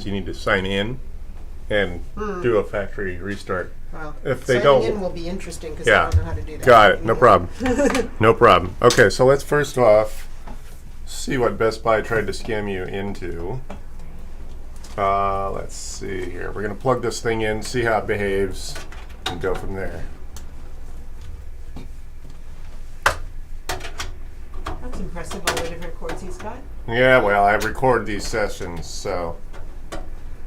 you need to sign in and do a factory restart. Well, If they signing don't, in will be interesting because yeah. I don't know how to do that. Got it. No problem. No problem. Okay, so let's first off see what Best Buy tried to scam you into. Let's see here. We're going to plug this thing in, see how it behaves, and go from there. That's impressive, all the different cords he's got. Yeah, well, I record these sessions, so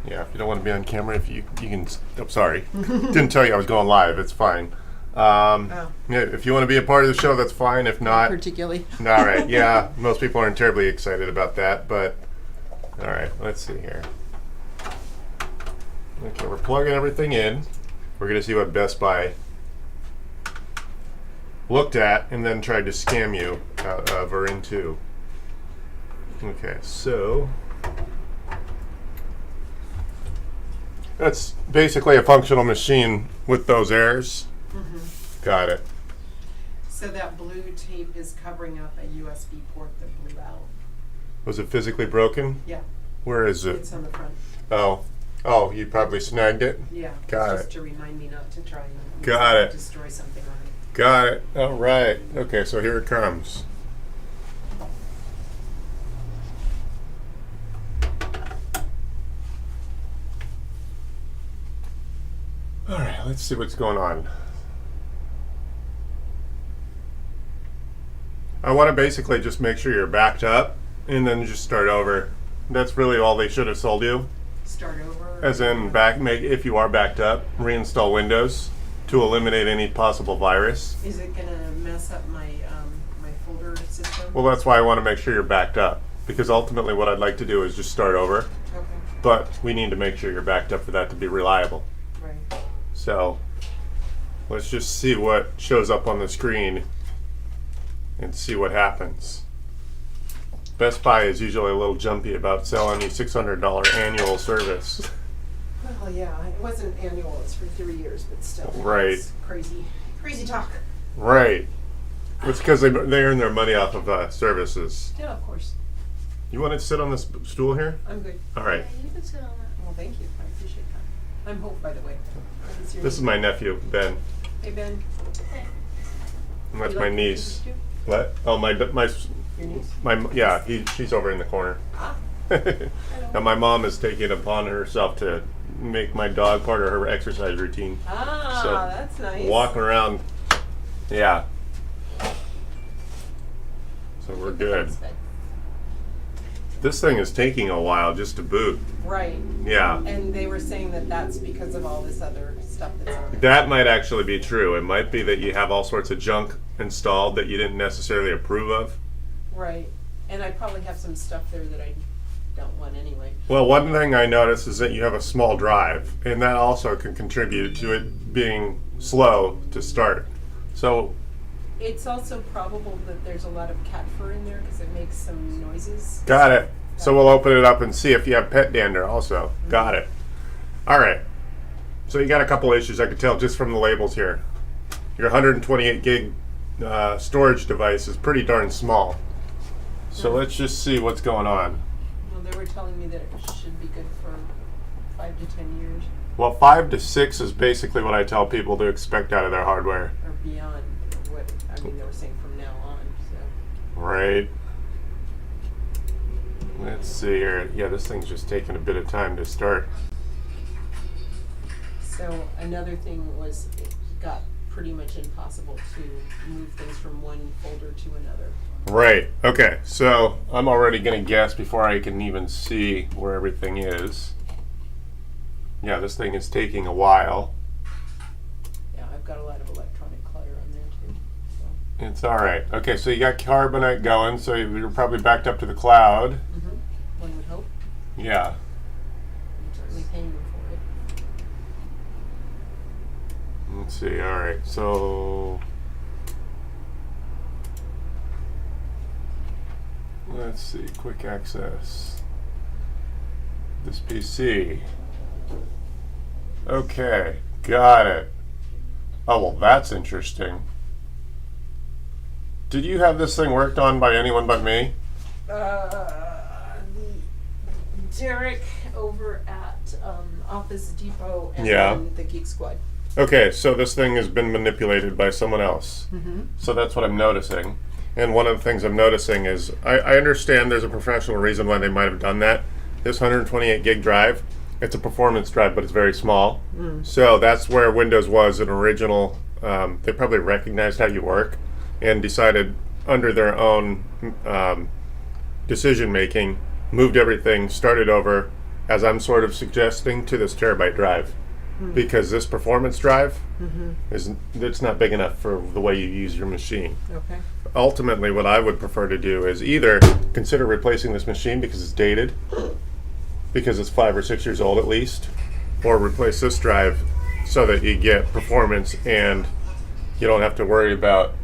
yeah, if you don't want to be on camera, if you can. I'm sorry, didn't tell you I was going live. It's fine. Yeah, if you want to be a part of the show, that's fine. If not, Particularly. all right. Yeah, most people aren't terribly excited about that, but all right. Let's see here. Okay, we're plugging everything in. We're gonna see what Best Buy looked at and then tried to scam you out of or into. Okay, so that's basically a functional machine with those errors. Got it. So that blue tape is covering up a USB port that blew out. Was it physically broken? Yeah, Where is it? it's on the front. Oh, you probably snagged it? Yeah, Got it's just it. to remind me not to try and Got it. destroy something on it. Got it. All right. Okay, so here it comes. All right, let's see what's going on. I want to basically just make sure you're backed up and then just start over. That's really all they should have sold you. Start over. As in, if you are backed up, reinstall Windows to eliminate any possible virus. Is it gonna mess up my my folder system? Well, that's why I want to make sure you're backed up, because ultimately what I'd like to do is just start over, Okay, but we need to make sure you're backed up for that to be reliable. right. So let's just see what shows up on the screen and see what happens. Best Buy is usually a little jumpy about selling you $600 annual service. Well, yeah, it wasn't annual, it's for 3 years, but still. Right. It's crazy talk. Right. It's because they earn their money off of services. Yeah, of course. You want to sit on this stool here? I'm good. All right. Yeah, you can sit on that. Well, thank you. I appreciate that. I'm Hope, by the way. What's your This is name? my nephew, Ben. Hey, Ben. And that's You my like to niece. introduce What? Oh, Your niece? yeah, she's over in the corner. Ah, And my mom is taking it upon herself to make my dog part of her exercise routine. So, that's nice. Walking around, yeah. So we're good. This thing is taking a while just to boot. Right. Yeah. And they were saying that that's because of all this other stuff that's on it. That might actually be true. It might be that you have all sorts of junk installed that you didn't necessarily approve of. Right. And I probably have some stuff there that I don't want anyway. Well, one thing I noticed is that you have a small drive, and that also can contribute to it being slow to start. So, It's also probable that there's a lot of cat fur in there because it makes some noises. got it. So we'll open it up and see if you have pet dander also. Got it. All right. So you got a couple issues I could tell just from the labels here. Your 128 gig storage device is pretty darn small. So let's just see what's going on. Well, they were telling me that it should be good for 5 to 10 years Well, 5 to 6 is basically what I tell people to expect out of their hardware. or beyond. What I mean, they were saying from now on. So Right. Let's see here. Yeah, this thing's just taking a bit of time to start. So another thing was it got pretty much impossible to move things from one folder to another. Right. Okay. So I'm already going to guess before I can even see where everything is. Yeah, this thing is taking a while. Yeah, I've got a lot of electronic clutter on there too. So. It's all right. Okay, so you got Carbonite going, so you're probably backed up to the cloud. One would hope. Yeah. I'm certainly paying them for it. Let's see. All right. So let's see. Quick access. This PC. Okay. Got it. Oh, well, that's interesting. Did you have this thing worked on by anyone but me? Derek over at Office Depot and Yeah. then the Geek Squad. Okay, so this thing has been manipulated by someone else. Mm-hmm. So that's what I'm noticing. And one of the things I'm noticing is I understand there's a professional reason why they might have done that. This 128 gig drive, it's a performance drive, but it's very small. So that's where Windows was an original. They probably recognized how you work and decided under their own decision making, moved everything, started over, as I'm sort of suggesting, to this terabyte drive. Because this performance drive it's not big enough for the way you use your machine. Okay. Ultimately, what I would prefer to do is either consider replacing this machine because it's dated, because it's 5 or 6 years old at least, or replace this drive so that you get performance and you don't have to worry about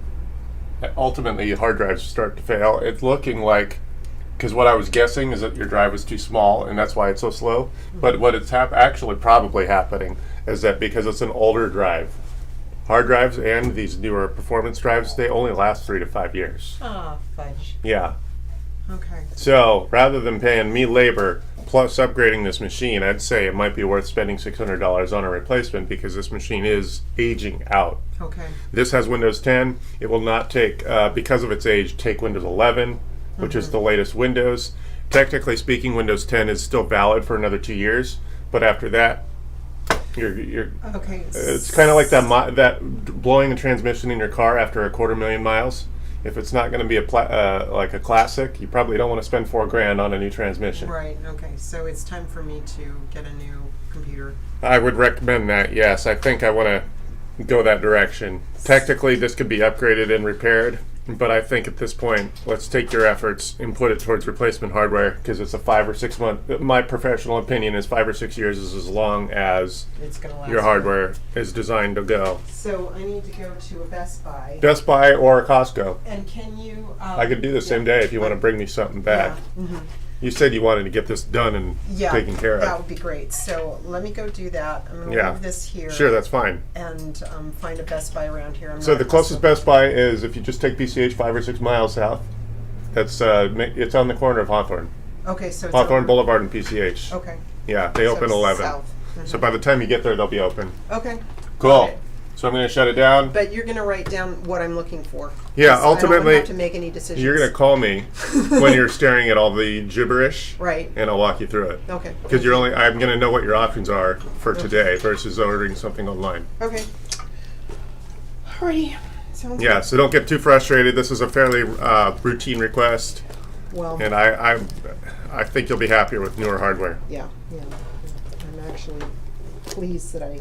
ultimately hard drives start to fail. It's looking like, because what I was guessing is that your drive was too small and that's why it's so slow. But what it's actually probably happening is that because it's an older drive, hard drives and these newer performance drives, they only last 3 to 5 years. Ah, fudge. Yeah. Okay. So rather than paying me labor plus upgrading this machine, I'd say it might be worth spending $600 on a replacement because this machine is aging out. Okay. This has Windows 10. It will not take, because of its age, take Windows 11, which is the latest Windows. Technically speaking, Windows 10 is still valid for another 2 years, but after that, you're Okay. it's kind of like that blowing a transmission in your car after 250,000 miles. If it's not going to be like a classic, you probably don't want to spend $4,000 on a new transmission. Right. Okay. So it's time for me to get a new computer. I would recommend that. Yes, I think I want to go that direction. Technically, this could be upgraded and repaired, but I think at this point, let's take your efforts and put it towards replacement hardware because it's a 5 or 6 month. My professional opinion is 5 or 6 years is as long as It's gonna last. your hardware is designed to go. So I need to go to a Best Buy. Best Buy or Costco. And can you? I could do the same day if you want to bring me something back. Yeah. Mm-hmm. You said you wanted to get this done and Yeah, taken care that of. would be great. So let me go do that. I'm gonna Yeah. leave this here. Sure, that's fine. And find a Best Buy around here. I'm So not the closest also- Best Buy is if you just take PCH 5 or 6 miles south. That's it's on the corner of Hawthorne. Okay, so it's Hawthorne over- Boulevard and PCH. Okay. Yeah, they open So 11. south. Mhm. So by the time you get there, they'll be open. Okay. Cool. Got it. So I'm going to shut it down. But you're gonna write down what I'm looking for. Yeah, 'Cause ultimately, I don't have to make any decisions. You're going to call me when you're staring at all the gibberish, Right. and I'll walk you through it. Okay. Because I'm going to know what your options are for today versus ordering something online. Okay. Alrighty. Sounds Yeah, so don't get too frustrated. This is a fairly routine request, good. Well. and I think you'll be happier with newer hardware. Yeah. Yeah. I'm actually pleased that I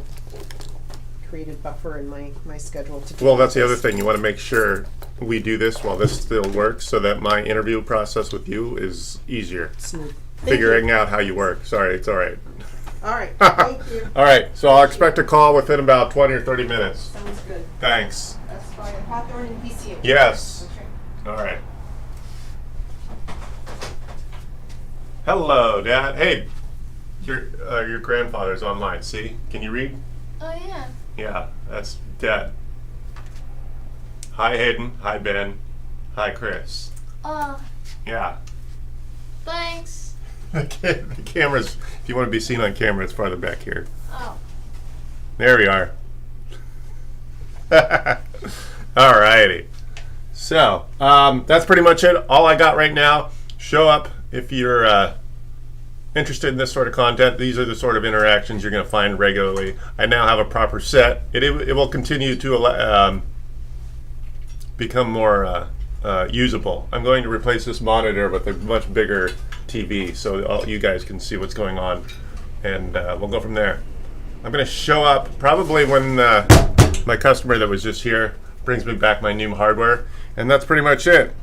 created buffer in my schedule to do Well, that's the this. other thing. You want to make sure we do this while this still works so that my interview process with you is easier. Smooth. Figuring out how you work. Sorry, it's all right. All right. Thank you. All right, so I'll expect a call within about 20 or 30 minutes. Sounds good. Thanks. That's fine. Hawthorne and PCH. Yes. Okay. All right. Hello, Dad. Hey, your grandfather's online. See? Can you read? Oh yeah. Yeah, that's Dad. Hi, Hayden. Hi, Ben. Hi, Chris. Yeah. Thanks. The camera's, if you want to be seen on camera, it's farther back here. Oh. There we are. Alrighty. So, that's pretty much it. All I got right now. Show up if you're interested in this sort of content. These are the sort of interactions you're going to find regularly. I now have a proper set. It will continue to become more usable. I'm going to replace this monitor with a much bigger TV so all you guys can see what's going on, and we'll go from there. I'm going to show up probably when my customer that was just here brings me back my new hardware, and that's pretty much it.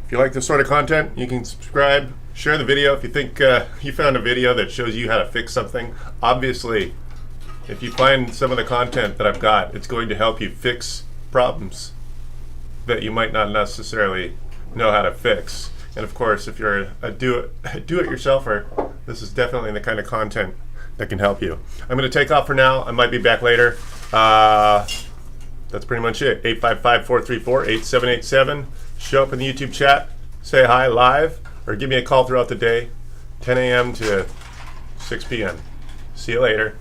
If you like this sort of content, you can subscribe, share the video if you think you found a video that shows you how to fix something. Obviously, if you find some of the content that I've got, it's going to help you fix problems that you might not necessarily know how to fix. And of course, if you're a do-it-yourselfer, this is definitely the kind of content that can help you. I'm going to take off for now. I might be back later. That's pretty much it. 855-434-8787. Show up in the YouTube chat. Say hi live, or give me a call throughout the day, 10 a.m. to 6 p.m. See you later.